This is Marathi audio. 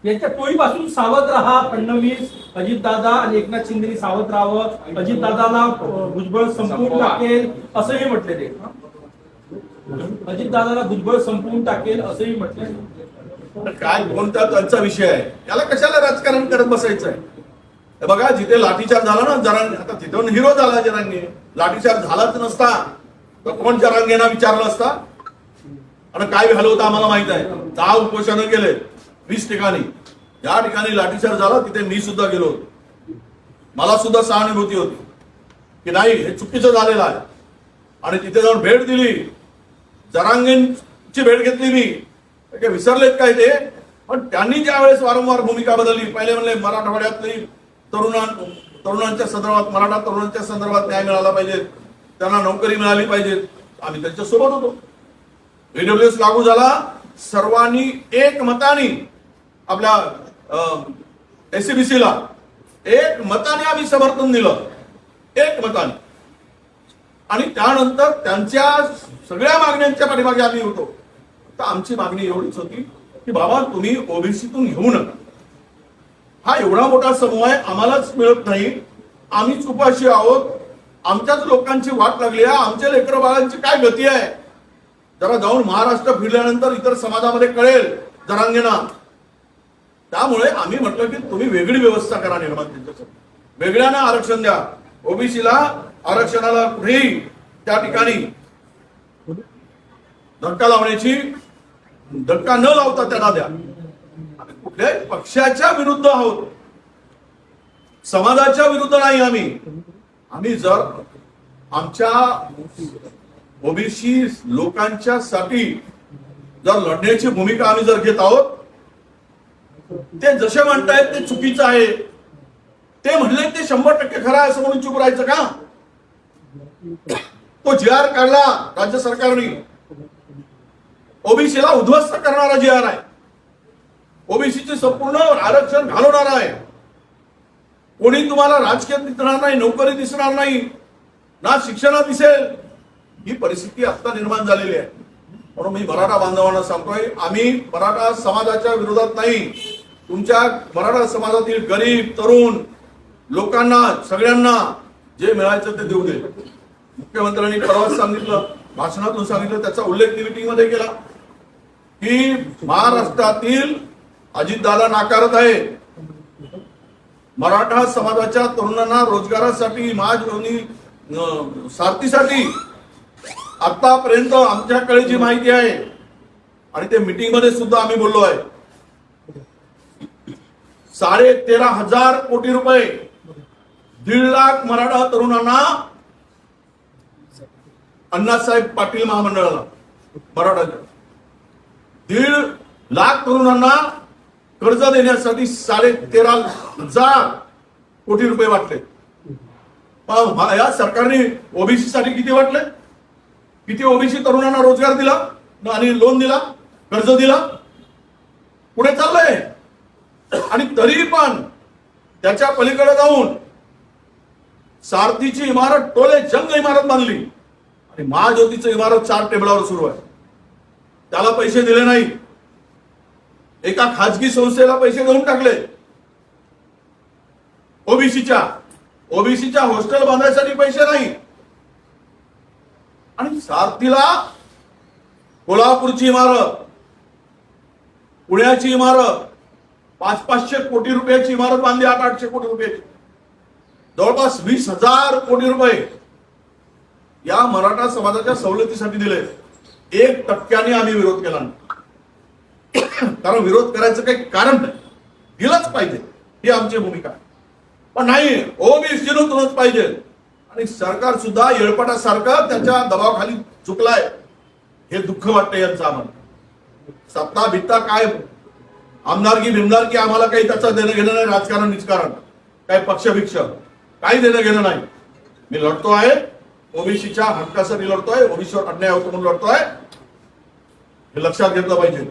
याच्या टोळीपासून सावध राहा. फडणवीस, अजितदादा आणि एकनाथ शिंदे सावध राहावं. अजितदादाला भुजबळ संपवून टाकेल असंही म्हटले ते. अजितदादाला भुजबळ संपवून टाकेल असंही म्हटले. काय कोणता त्यांचा विषय आहे, याला कशाला राजकारण करत बसायचं आहे? बघा, जिथे लाठीचार्ज झाला ना जरांगे, आता तिथून हिरो झाला जरांगे. लाठीचार्ज झालाच नसता तर कोण जरांगेना विचारलं असता? आणि काय झालं होतं आम्हाला माहित आहे. 10 उपोषणं केले 20 ठिकाणी. ज्या ठिकाणी लाठीचार्ज झाला तिथे मी सुद्धा गेलो होतो. मला सुद्धा सहानुभूती होती की नाही, हे चुकीचं झालेलं आहे. आणि तिथे जाऊन भेट दिली, जरांगेंची भेट घेतली मी. काय विसरलेत काय ते? पण त्यांनी ज्या वेळेस वारंवार भूमिका बदलली, पहिले म्हणले मराठवाड्यातली तरुणांच्या संदर्भात, मराठा तरुणांच्या संदर्भात न्याय मिळाला पाहिजे, त्यांना नोकरी मिळाली पाहिजे. आम्ही त्यांच्या सोबत होतो. ईडब्ल्यूएस लागू झाला, सर्वांनी एक मताने आपल्या एससीबीसीला एक मताने आम्ही समर्थन दिलं, एक मताने. आणि त्यानंतर त्यांच्या सगळ्या मागण्यांच्या पाठीमागे आम्ही होतो. तर आमची मागणी एवढीच होती की बाबा तुम्ही ओबीसीतून घेऊ नका. हा एवढा मोठा समूह आहे, आम्हालाच मिळत नाही, आम्हीच उपाशी आहोत, आमच्याच लोकांची वाट लागली आहे, आमच्या लेकरं बाळांची काय गती आहे. जरा जाऊन महाराष्ट्र फिरल्यानंतर इतर समाजामध्ये कळेल जरांगेंना. त्यामुळे आम्ही म्हटलं की तुम्ही वेगळी व्यवस्था करा निर्माण, त्यांच्यासाठी वेगळ्यानं आरक्षण द्या. ओबीसीला आरक्षणाला कुठेही त्या ठिकाणी धक्का लावण्याची, धक्का न लावता त्यांना द्या. आम्ही कुठल्याही पक्षाच्या विरुद्ध आहोत, समाजाच्या विरुद्ध नाही. आम्ही जर आमच्या ओबीसी लोकांच्या साठी जर लढण्याची भूमिका आम्ही जर घेत आहोत, ते जसे म्हणतायत ते चुकीचं आहे, ते म्हणले ते 100% खरं आहे असं म्हणून चुप राहायचं का? तो GR काढला राज्य सरकारने, ओबीसीला उद्ध्वस्त करणारा GR आहे, ओबीसीचे संपूर्ण आरक्षण घालवणार आहे. कोणी तुम्हाला राजकीय दिसणार नाही, नोकरी दिसणार नाही, ना शिक्षणात दिसेल. ही परिस्थिती आता निर्माण झालेली आहे. म्हणून मी मराठा बांधवांना सांगतोय, आम्ही मराठा समाजाच्या विरोधात नाही. तुमच्या मराठा समाजातील गरीब तरुण लोकांना सगळ्यांना जे मिळायचं ते देऊ दे. मुख्यमंत्र्यांनी परवाच सांगितलं, भाषणातून सांगितलं, त्याचा उल्लेख मीटिंग मध्ये केला की महाराष्ट्रातील अजितदादा नाकारत आहे मराठा समाजाच्या तरुणांना रोजगारासाठी, महाजनी सारथीसाठी. आतापर्यंत आमच्याकडे जी माहिती आहे, आणि ते मीटिंग मध्ये सुद्धा आम्ही बोललो आहे, 13,500 कोटी रुपये 1.5 लाख मराठा तरुणांना, अण्णासाहेब पाटील महामंडळाला मराठाच्या 1.5 लाख तरुणांना कर्ज देण्यासाठी 13,500 कोटी रुपये वाटले. या सरकारने ओबीसी साठी किती वाटले? किती ओबीसी तरुणांना रोजगार दिला आणि लोन दिला, कर्ज दिला? पुढे चाललंय. आणि तरी पण त्याच्या पलीकडे जाऊन सारथीची इमारत टोले जंग इमारत बांधली आणि महाज्योतीची इमारत 4 टेबलावर सुरू आहे. त्याला पैसे दिले नाही, एका खाजगी संस्थेला पैसे देऊन टाकले. ओबीसीच्या हॉस्टेल बांधायसाठी पैसे नाही. आणि सारथीला कोल्हापूरची इमारत, पुण्याची इमारत, 500-500 कोटी रुपयाची इमारत बांधली, 800-800 कोटी रुपयाची, जवळपास 20,000 कोटी रुपये या मराठा समाजाच्या सवलतीसाठी दिले. 1% आम्ही विरोध केला नाही. कारण विरोध करायचं काही कारण नाही, दिलंच पाहिजे ही आमची भूमिका आहे. पण नाही, ओबीसीतूनच पाहिजे. आणि सरकार सुद्धा येळपटासारखं त्याच्या दबावाखाली चुकलाय. हे दुःख वाटतं यांचं आम्हाला. सत्ता भित्ता काय, आमदारकी बिमदारकी आम्हाला काही त्याचं देणं घेणं नाही. राजकारण निजकारण काय पक्षभिक्ष काही देणं घेणं नाही. मी लढतो आहे, ओबीसीच्या हक्कासाठी लढतोय, ओबीसीवर अन्याय होतो म्हणून लढतोय. हे लक्षात घेतलं पाहिजे.